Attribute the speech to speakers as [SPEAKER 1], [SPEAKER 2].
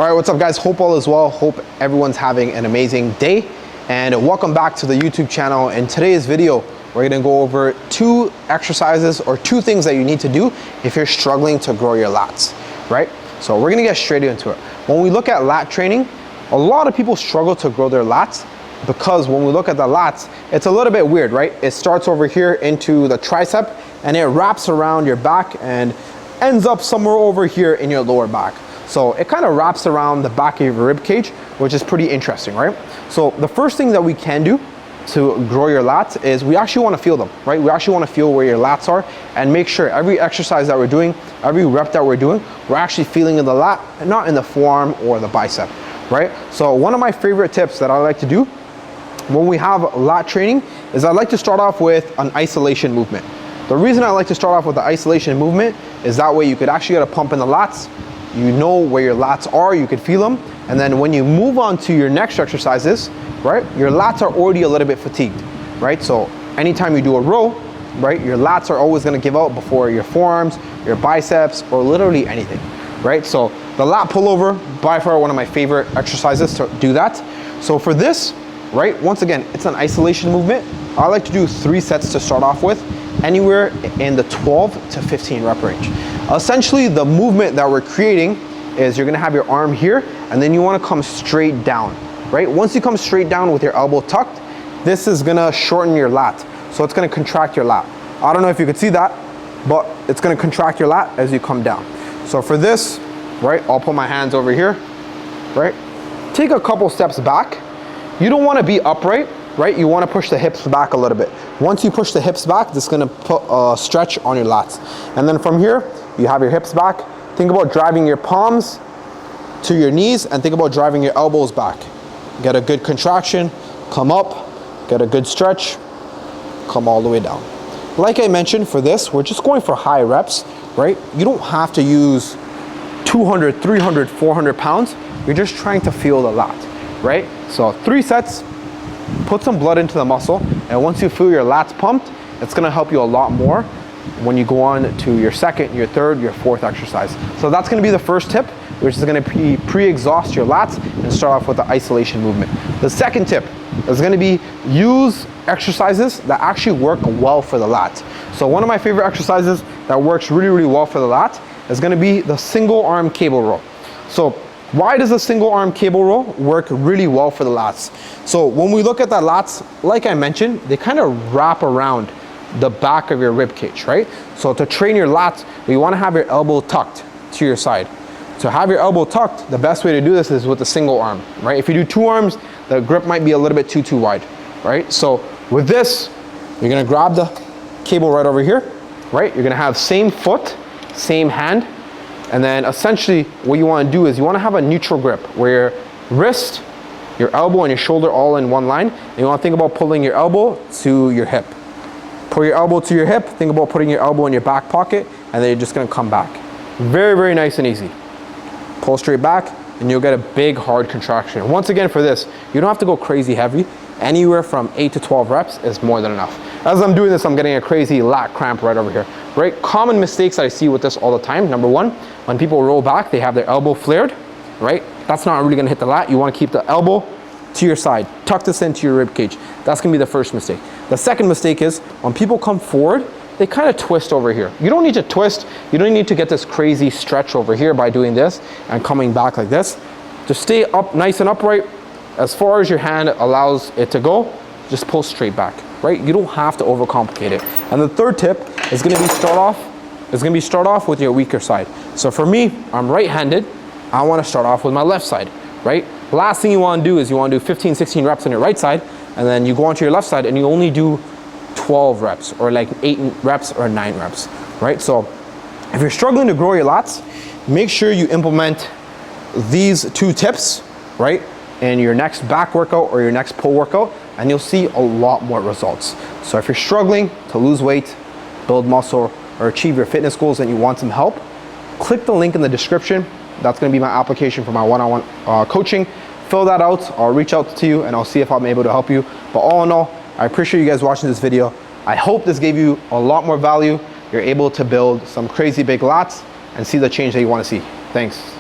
[SPEAKER 1] All right, what's up guys? Hope all is well. Hope everyone's having an amazing day. And welcome back to the YouTube channel. In today's video, we're gonna go over 2 exercises or 2 things that you need to do if you're struggling to grow your lats, right? So we're gonna get straight into it. When we look at lat training, a lot of people struggle to grow their lats because when we look at the lats, it's a little bit weird, right? It starts over here into the tricep and it wraps around your back and ends up somewhere over here in your lower back. So it kind of wraps around the back of your rib cage, which is pretty interesting, right? So the first thing that we can do to grow your lats is we actually want to feel them, right? We actually want to feel where your lats are and make sure every exercise that we're doing, every rep that we're doing, we're actually feeling in the lat and not in the forearm or the bicep, right? So one of my favorite tips that I like to do when we have lat training is I like to start off with an isolation movement. The reason I like to start off with the isolation movement is that way you could actually get a pump in the lats. You know where your lats are, you can feel them. And then when you move on to your next exercises, right, your lats are already a little bit fatigued, right? So anytime you do a row, right, your lats are always gonna give out before your forearms, your biceps, or literally anything, right? So the lat pullover, by far one of my favorite exercises to do that. So for this, right, once again, it's an isolation movement. I like to do 3 sets to start off with, anywhere in the 12 to 15 rep range. Essentially, the movement that we're creating is you're gonna have your arm here, and then you wanna come straight down, right? Once you come straight down with your elbow tucked, this is gonna shorten your lat. So it's gonna contract your lat. I don't know if you could see that, but it's gonna contract your lat as you come down. So for this, right, I'll put my hands over here, right? Take a couple steps back. You don't wanna be upright, right? You wanna push the hips back a little bit. Once you push the hips back, this is gonna put a stretch on your lats. And then from here, you have your hips back. Think about driving your palms to your knees and think about driving your elbows back. Get a good contraction, come up, get a good stretch, come all the way down. Like I mentioned, for this, we're just going for high reps, right? You don't have to use 200, 300, 400 pounds. You're just trying to feel the lat, right? So 3 sets, put some blood into the muscle, and once you feel your lats pumped, it's gonna help you a lot more when you go on to your second, your third, your 4th exercise. So that's gonna be the first tip, which is gonna be pre-exhaust your lats and start off with the isolation movement. The second tip is gonna be use exercises that actually work well for the lats. So one of my favorite exercises that works really, really well for the lats is gonna be the single arm cable row. So why does a single arm cable row work really well for the lats? So when we look at the lats, like I mentioned, they kind of wrap around the back of your rib cage, right? So to train your lats, you want to have your elbow tucked to your side. To have your elbow tucked, the best way to do this is with a single arm, right? If you do 2 arms, the grip might be a little bit too wide, right? So with this, you're gonna grab the cable right over here, right? You're gonna have same foot, same hand, and then essentially what you want to do is you want to have a neutral grip where your wrist, your elbow, and your shoulder all in one line. And you want to think about pulling your elbow to your hip. Pull your elbow to your hip, think about putting your elbow in your back pocket, and then you're just going to come back. Very, very nice and easy. Pull straight back, and you'll get a big, hard contraction. Once again, for this, you don't have to go crazy heavy. Anywhere from 8 to 12 reps is more than enough. As I'm doing this, I'm getting a crazy lat cramp right over here, right? Common mistakes I see with this all the time. Number 1, when people roll back, they have their elbow flared, right? That's not really gonna hit the lat. You wanna keep the elbow to your side, tuck this into your rib cage. That's gonna be the first mistake. The second mistake is when people come forward, they kind of twist over here. You don't need to twist. You don't need to get this crazy stretch over here by doing this and coming back like this. Just stay up nice and upright. As far as your hand allows it to go, just pull straight back, right? You don't have to overcomplicate it. And the third tip is gonna be start off with your weaker side. So for me, I'm right-handed. I wanna start off with my left side, right? Last thing you wanna do is you wanna do 15, 16 reps on your right side, and then you go onto your left side and you only do 12 reps or like 8 reps or 9 reps, right? So if you're struggling to grow your lats, make sure you implement these 2 tips, right? In your next back workout or your next pull workout, and you'll see a lot more results. So if you're struggling to lose weight, build muscle, or achieve your fitness goals and you want some help, click the link in the description. That's gonna be my application for my one-on-one coaching. Fill that out, I'll reach out to you and I'll see if I'm able to help you. But all in all, I appreciate you guys watching this video. I hope this gave you a lot more value. You're able to build some crazy big lats and see the change that you wanna see. Thanks.